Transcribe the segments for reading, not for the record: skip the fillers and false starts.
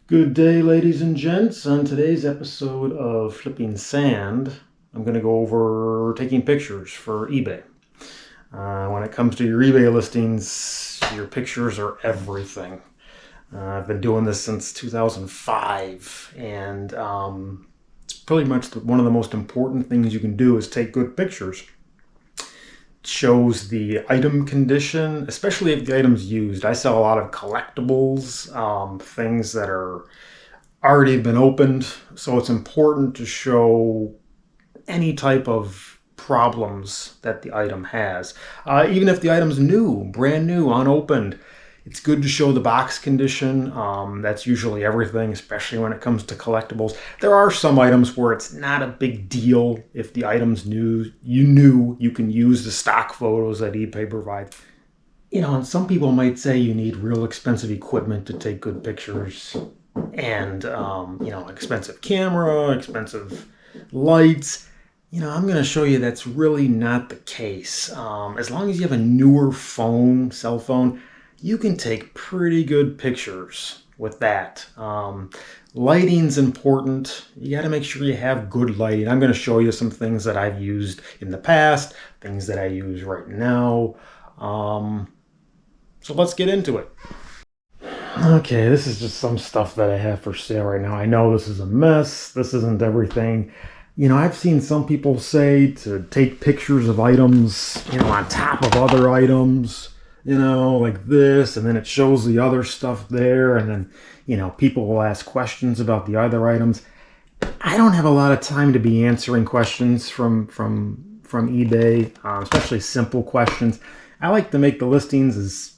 Good day, ladies and gents. On today's episode of Flipping Sand, I'm going to go over taking pictures for eBay. When it comes to your eBay listings, your pictures are everything. I've been doing this since 2005, and it's pretty much one of the most important things you can do is take good pictures. Shows the item condition, especially if the item's used. I sell a lot of collectibles, things that are already been opened, so it's important to show any type of problems that the item has. Even if the item's new, brand new, unopened, it's good to show the box condition. That's usually everything, especially when it comes to collectibles. There are some items where it's not a big deal if the item's new. You can use the stock photos that eBay provides. And some people might say you need real expensive equipment to take good pictures, and expensive camera, expensive lights. I'm going to show you that's really not the case. As long as you have a newer cell phone, you can take pretty good pictures with that. Lighting's important. You got to make sure you have good lighting. I'm going to show you some things that I've used in the past, things that I use right now. So let's get into it. Okay, this is just some stuff that I have for sale right now. I know this is a mess. This isn't everything. I've seen some people say to take pictures of items, on top of other items, like this, and then it shows the other stuff there, and then, people will ask questions about the other items. I don't have a lot of time to be answering questions from eBay, especially simple questions. I like to make the listings as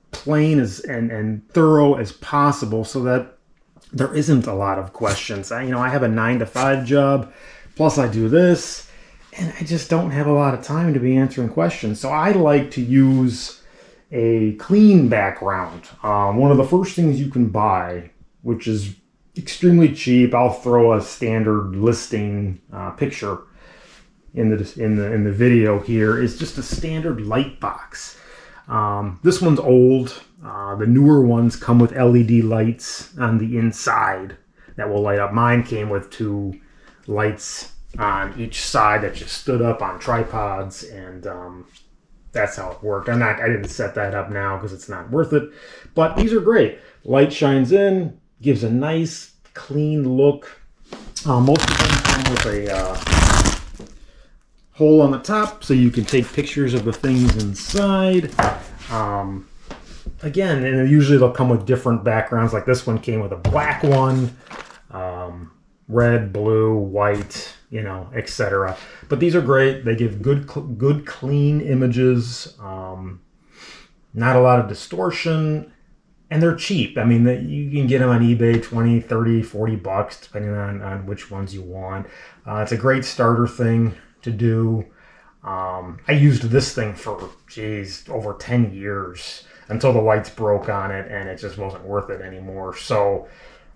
plain and thorough as possible so that there isn't a lot of questions. I have a 9-to-5 job, plus I do this, and I just don't have a lot of time to be answering questions. So I like to use a clean background. One of the first things you can buy, which is extremely cheap, I'll throw a standard listing picture in the video here, is just a standard light box. This one's old. The newer ones come with LED lights on the inside that will light up. Mine came with 2 lights on each side that just stood up on tripods, and that's how it worked. I didn't set that up now because it's not worth it, but these are great. Light shines in, gives a nice clean look. Most of them come with a hole on the top so you can take pictures of the things inside. Again, and usually they'll come with different backgrounds. Like this one came with a black one, red, blue, white, etc. But these are great. They give good clean images, not a lot of distortion, and they're cheap. I mean, you can get them on eBay, 20, 30, 40 bucks, depending on which ones you want. It's a great starter thing to do. I used this thing for, over 10 years until the lights broke on it and it just wasn't worth it anymore. So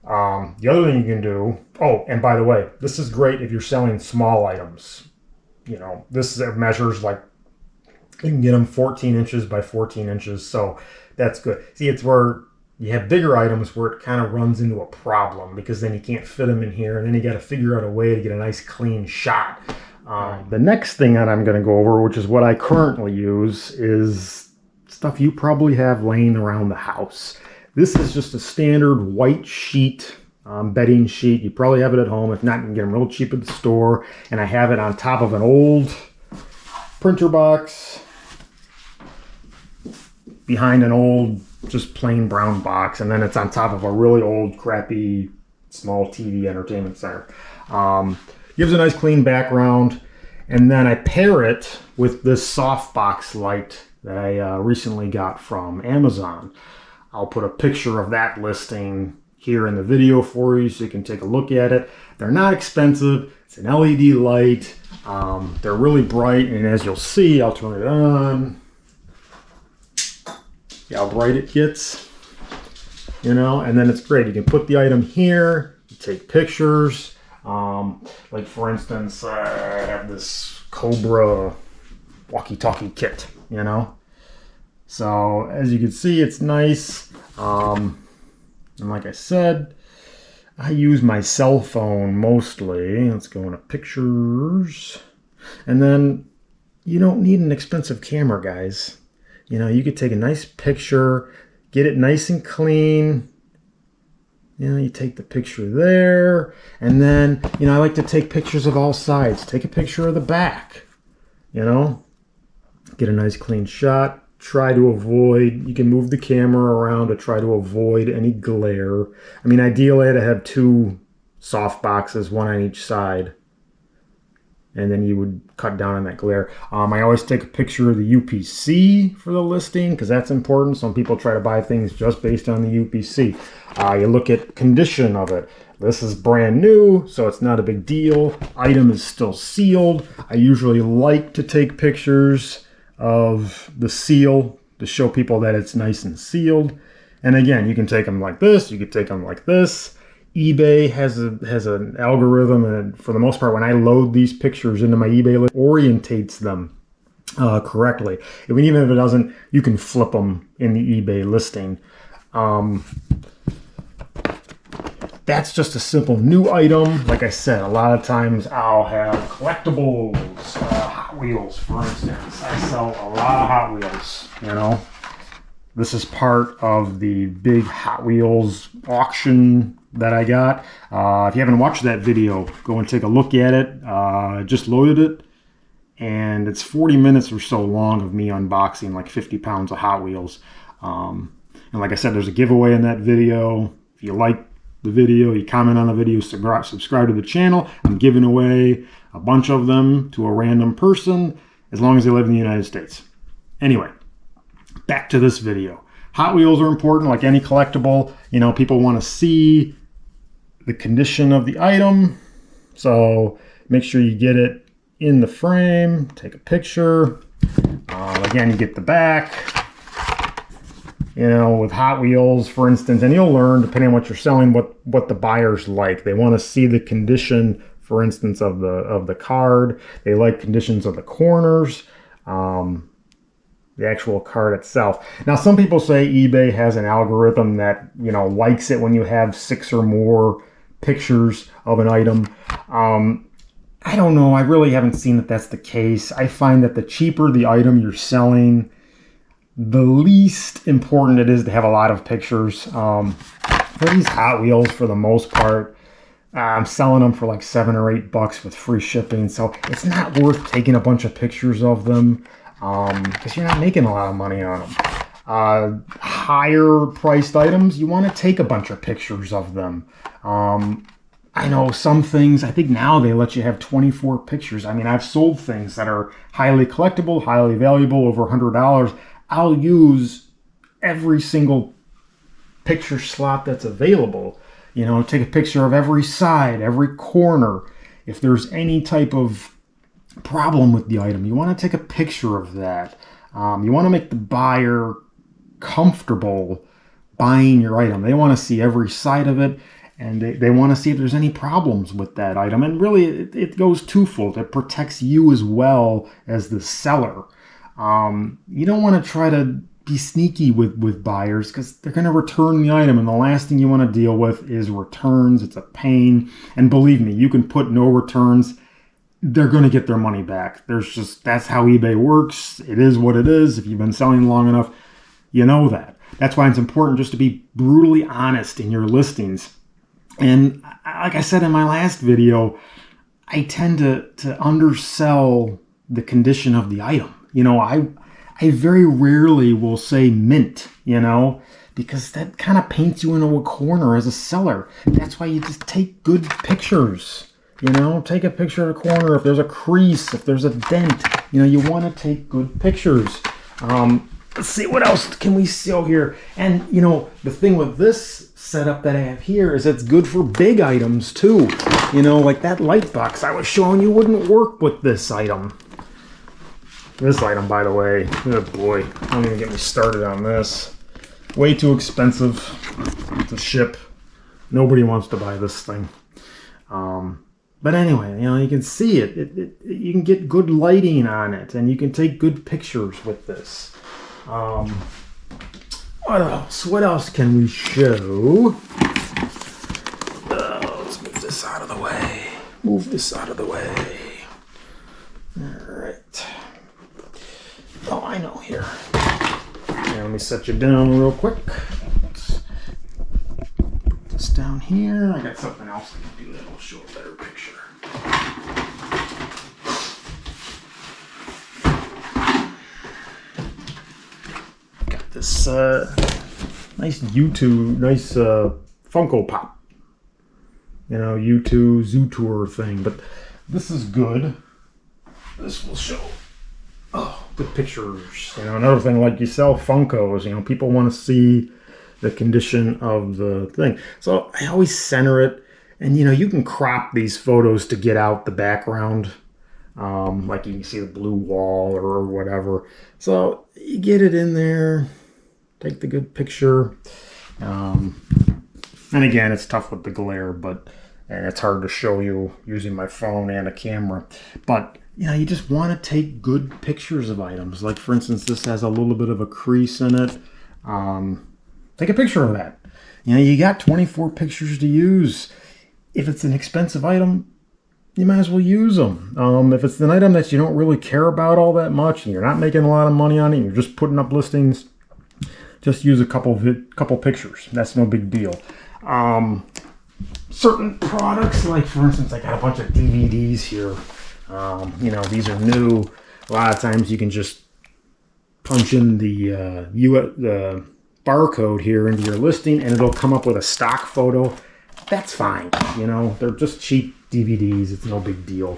the other thing you can do, and by the way, this is great if you're selling small items. This measures like, you can get them 14 inches by 14 inches. So that's good. See, it's where you have bigger items where it kind of runs into a problem, because then you can't fit them in here, and then you got to figure out a way to get a nice clean shot. The next thing that I'm going to go over, which is what I currently use, is stuff you probably have laying around the house. This is just a standard white sheet, bedding sheet. You probably have it at home. If not, you can get them real cheap at the store. And I have it on top of an old printer box, behind an old, just plain brown box, and then it's on top of a really old, crappy, small TV entertainment center. Gives a nice clean background, and then I pair it with this softbox light that I recently got from Amazon. I'll put a picture of that listing here in the video for you so you can take a look at it. They're not expensive. It's an LED light. They're really bright, and as you'll see, I'll turn it on. See how bright it gets, and then it's great. You can put the item here, take pictures. Like for instance, I have this Cobra walkie-talkie kit, So as you can see, it's nice. And like I said, I use my cell phone mostly. Let's go into pictures. And then you don't need an expensive camera, guys. You know, you could take a nice picture, get it nice and clean. You know, you take the picture there, and then, you know, I like to take pictures of all sides. Take a picture of the back, you know, get a nice clean shot. Try to avoid, you can move the camera around to try to avoid any glare. I mean, ideally I'd have two soft boxes, one on each side, and then you would cut down on that glare. I always take a picture of the UPC for the listing because that's important. Some people try to buy things just based on the UPC. You look at condition of it. This is brand new, so it's not a big deal. Item is still sealed. I usually like to take pictures of the seal to show people that it's nice and sealed. And again, you can take them like this. You could take them like this. eBay has an algorithm, and for the most part, when I load these pictures into my eBay list, it orientates them correctly. Even if it doesn't, you can flip them in the eBay listing. That's just a simple new item. Like I said, a lot of times I'll have collectibles, Hot Wheels, for instance. I sell a lot of Hot Wheels, you know. This is part of the big Hot Wheels auction that I got. If you haven't watched that video, go and take a look at it. I just loaded it, and it's 40 minutes or so long of me unboxing like 50 pounds of Hot Wheels. And like I said, there's a giveaway in that video. If you like the video, you comment on the video, subscribe to the channel. I'm giving away a bunch of them to a random person as long as they live in the United States. Anyway, back to this video. Hot Wheels are important, like any collectible. You know, people want to see the condition of the item. So make sure you get it in the frame, take a picture. Again, you get the back. You know, with Hot Wheels, for instance, and you'll learn, depending on what you're selling, what the buyers like. They want to see the condition, for instance, of the card. They like conditions of the corners, the actual card itself. Now, some people say eBay has an algorithm that, you know, likes it when you have 6 or more pictures of an item. I don't know. I really haven't seen that that's the case. I find that the cheaper the item you're selling, the least important it is to have a lot of pictures. For these Hot Wheels, for the most part, I'm selling them for like $7 or $8 with free shipping. So it's not worth taking a bunch of pictures of them because you're not making a lot of money on them. Higher priced items, you want to take a bunch of pictures of them. I know some things, I think now they let you have 24 pictures. I mean, I've sold things that are highly collectible, highly valuable, over $100. I'll use every single picture slot that's available. You know, take a picture of every side, every corner. If there's any type of problem with the item, you want to take a picture of that. You want to make the buyer comfortable buying your item. They want to see every side of it, and they want to see if there's any problems with that item. And really, it goes twofold. It protects you as well as the seller. You don't want to try to be sneaky with buyers because they're going to return the item, and the last thing you want to deal with is returns. It's a pain. And believe me, you can put no returns. They're going to get their money back. That's how eBay works. It is what it is. If you've been selling long enough, you know that. That's why it's important just to be brutally honest in your listings. And like I said in my last video, I tend to undersell the condition of the item. You know, I very rarely will say mint, you know, because that kind of paints you into a corner as a seller. That's why you just take good pictures, you know, take a picture of the corner. If there's a crease, if there's a dent, you know, you want to take good pictures. Let's see, what else can we show here? And, you know, the thing with this setup that I have here is it's good for big items too. You know, like that light box I was showing you wouldn't work with this item. This item, by the way, oh boy, don't even get me started on this. Way too expensive to ship. Nobody wants to buy this thing. But anyway, you know, you can see it. You can get good lighting on it, and you can take good pictures with this. What else? What else can we show? move this out of the way. All right. Oh, I know here. Now, let me set you down real quick. Let's put this down here. I got something else I can do that will show a better picture. Got this nice Funko Pop. You know, U2 Zoo Tour thing, but this is good. This will show good pictures. You know, another thing, like you sell Funkos, you know, people want to see the condition of the thing. So I always center it, and you know, you can crop these photos to get out the background. Like you can see the blue wall or whatever. So you get it in there, take the good picture. And again, it's tough with the glare, and it's hard to show you using my phone and a camera. But you know, you just want to take good pictures of items. Like for instance, this has a little bit of a crease in it. Take a picture of that. You know, you got 24 pictures to use. If it's an expensive item, you might as well use them. If it's an item that you don't really care about all that much, and you're not making a lot of money on it, you're just putting up listings, just use a couple pictures. That's no big deal. Certain products, like for instance, I got a bunch of DVDs here. You know, these are new. A lot of times you can just punch in the barcode here into your listing, and it'll come up with a stock photo. That's fine. You know, they're just cheap DVDs. It's no big deal.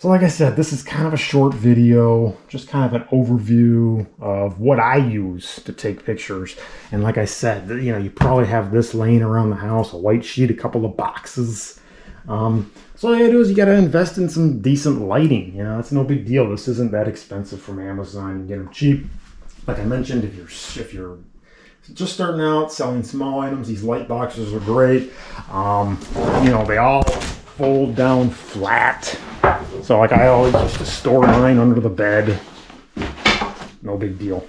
So like I said, this is kind of a short video, just kind of an overview of what I use to take pictures. And like I said, you know, you probably have this laying around the house, a white sheet, a couple of boxes. So all you gotta do is you gotta invest in some decent lighting. You know, it's no big deal. This isn't that expensive from Amazon. You get them cheap. Like I mentioned, if you're just starting out selling small items, these light boxes are great. You know, they all fold down flat. So like I always used to store mine under the bed. No big deal.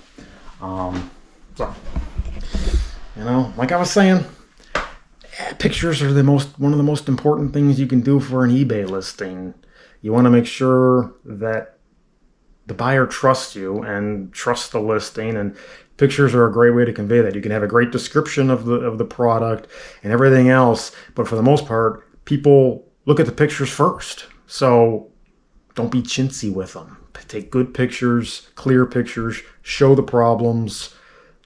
So, you know, like I was saying, pictures are one of the most important things you can do for an eBay listing. You want to make sure that the buyer trusts you and trusts the listing, and pictures are a great way to convey that. You can have a great description of the product and everything else, but for the most part, people look at the pictures first. So don't be chintzy with them. Take good pictures, clear pictures, show the problems.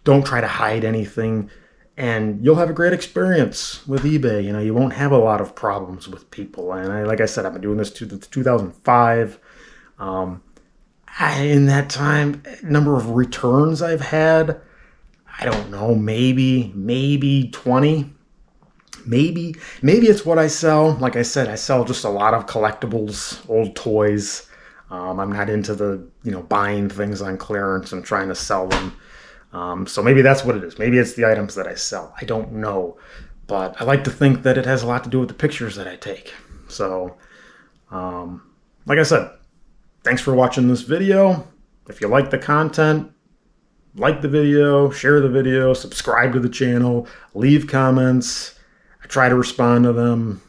Don't try to hide anything, and you'll have a great experience with eBay. You know, you won't have a lot of problems with people. And like I said, I've been doing this since 2005. In that time, number of returns I've had, I don't know, maybe 20. Maybe it's what I sell. Like I said, I sell just a lot of collectibles, old toys. I'm not into the, you know, buying things on clearance and trying to sell them. So maybe that's what it is. Maybe it's the items that I sell. I don't know. But I like to think that it has a lot to do with the pictures that I take. So, like I said, thanks for watching this video. If you like the content, like the video, share the video, subscribe to the channel, leave comments. I try to respond to them.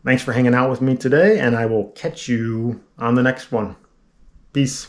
Thanks for hanging out with me today, and I will catch you on the next one. Peace.